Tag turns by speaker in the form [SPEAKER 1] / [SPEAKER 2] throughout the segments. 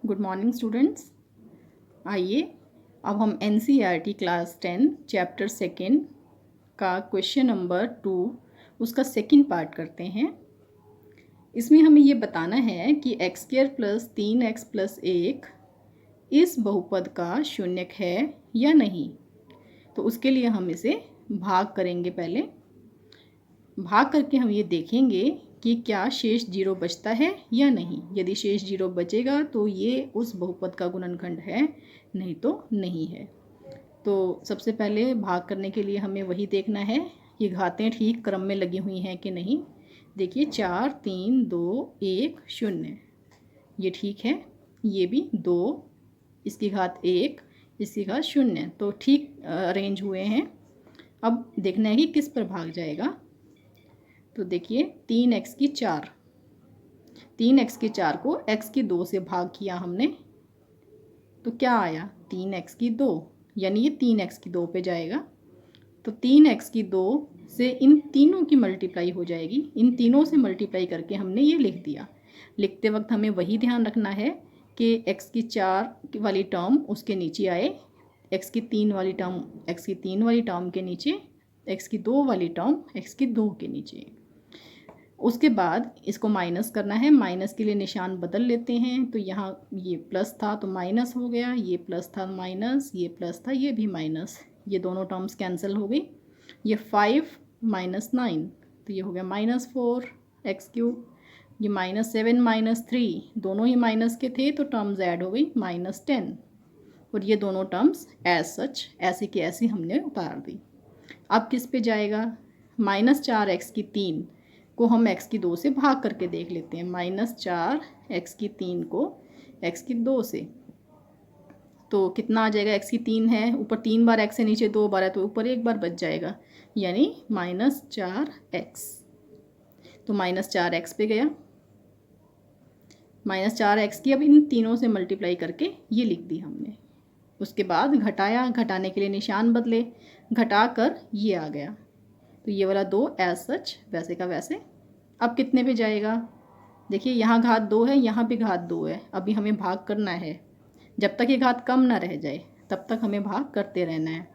[SPEAKER 1] Good morning students. आइए अब हम एनसीईआरटी क्लास 10 चैप्टर सेकेंड का क्वेश्चन नंबर 2 उसका सेकेंड पार्ट करते हैं। इसमें हमें ये बताना है कि x² + 3x + 1 इस बहुपद का शून्यक है या नहीं। तो उसके लिए हम इसे भाग करेंगे। पहले भाग करके हम ये देखेंगे कि क्या शेष 0 बचता है या नहीं। यदि शेष 0 बचेगा तो ये उस बहुपद का गुणनखंड है, नहीं तो नहीं है। तो सबसे पहले भाग करने के लिए हमें वही देखना है कि घातें ठीक क्रम में लगी हुई हैं कि नहीं। देखिए 4 3 2 1 0 ये ठीक है। ये भी 2, इसकी घात 1, इसकी घात 0, तो ठीक अरेंज हुए हैं। अब देखना है कि किस पर भाग जाएगा। तो देखिए 3x की 4, 3x की 4 को x की 2 से भाग किया हमने, तो क्या आया 3x की 2, यानी ये 3x की 2 पे जाएगा। तो 3x की 2 से इन तीनों की मल्टीप्लाई हो जाएगी। इन तीनों से मल्टीप्लाई करके हमने ये लिख दिया। लिखते वक्त हमें वही ध्यान रखना है कि x की 4 वाली टर्म उसके नीचे आए, x की 3 वाली टर्म x की 3 वाली टर्म के नीचे, x की 2 वाली टर्म x की 2 के नीचे। उसके बाद इसको माइनस करना है। माइनस के लिए निशान बदल लेते हैं। तो यहाँ ये प्लस था तो माइनस हो गया, ये प्लस था माइनस, ये प्लस था ये भी माइनस, ये दोनों टर्म्स कैंसिल हो गई। ये 5 - 9 तो ये हो गया -4x³। ये -7 - 3 दोनों ही माइनस के थे तो टर्म्स ऐड हो गई -10, और ये दोनों टर्म्स एज सच ऐसी की ऐसी हमने उतार दी। अब किस पे जाएगा? -4x³ को हम x की 2 से भाग करके देख लेते हैं। -4x³ को x की 2 से, तो कितना आ जाएगा? x की 3 है, ऊपर 3 बार x है, नीचे 2 बार है, तो ऊपर 1 बार बच जाएगा, यानी -4x। तो -4x पे गया। -4x की अब इन तीनों से मल्टीप्लाई करके ये लिख दी हमने। उसके बाद घटाया, घटाने के लिए निशान बदले, घटा कर ये आ गया। तो ये वाला 2 एज सच वैसे का वैसे। अब कितने पे जाएगा? देखिए यहाँ घात 2 है, यहाँ भी घात 2 है। अभी हमें भाग करना है, जब तक ये घात कम ना रह जाए तब तक हमें भाग करते रहना है।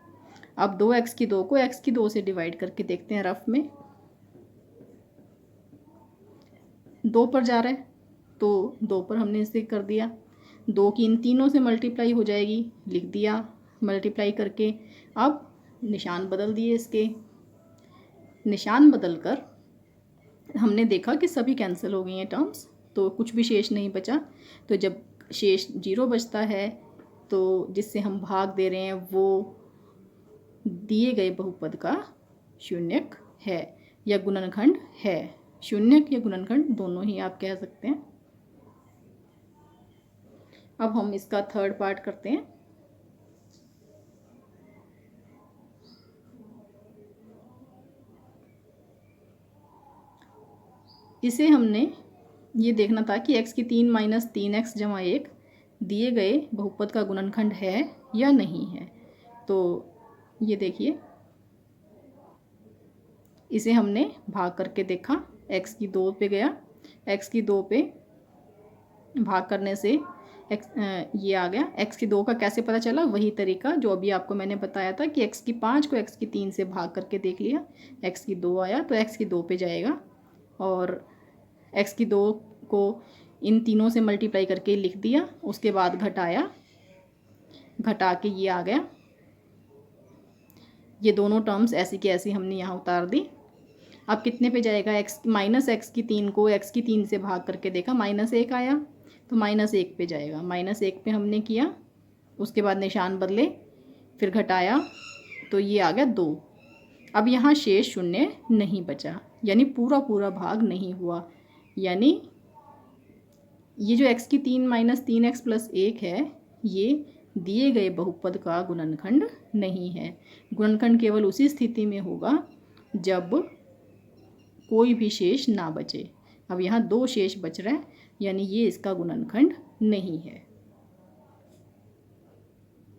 [SPEAKER 1] अब 2x की 2 को x की 2 से डिवाइड करके देखते हैं रफ में। 2 पर जा रहा है तो 2 पर हमने इसे कर दिया। 2 की इन तीनों से मल्टीप्लाई हो जाएगी, लिख दिया मल्टीप्लाई करके। अब निशान बदल दिए इसके। निशान बदल कर हमने देखा कि सभी कैंसिल हो गई हैं टर्म्स, तो कुछ भी शेष नहीं बचा। तो जब शेष 0 बचता है तो जिससे हम भाग दे रहे हैं वो दिए गए बहुपद का शून्यक है या गुणनखंड है। शून्यक या गुणनखंड दोनों ही आप कह सकते हैं। अब हम इसका थर्ड पार्ट करते हैं। इसे हमने ये देखना था कि x की 3 - 3x = 1 दिए गए बहुपद का गुणनखंड है या नहीं है। तो ये देखिए, इसे हमने भाग करके देखा। x की 2 पे गया, x की 2 पे भाग करने से ये आ गया। x की 2 का कैसे पता चला? वही तरीका जो अभी आपको मैंने बताया था कि x की 5 को x की 3 से भाग करके देख लिया, x की 2 आया तो x की 2 पे जाएगा, और x की 2 को इन तीनों से मल्टीप्लाई करके लिख दिया। उसके बाद घटाया, घटा के ये आ गया। ये दोनों टर्म्स ऐसी की ऐसी हमने यहाँ उतार दी। अब कितने पे जाएगा? -x³ को x की 3 से भाग करके देखा, -1 आया तो -1 पे जाएगा। -1 पे हमने किया, उसके बाद निशान बदले, फिर घटाया तो ये आ गया 2। अब यहाँ शेष 0 नहीं बचा, यानी पूरा पूरा भाग नहीं हुआ। यानी ये जो x की 3 - 3x + 1 है, ये दिए गए बहुपद का गुणनखंड नहीं है। गुणनखंड केवल उसी स्थिति में होगा जब कोई भी शेष ना बचे। अब यहाँ 2 शेष बच रहे हैं, यानी ये इसका गुणनखंड नहीं है।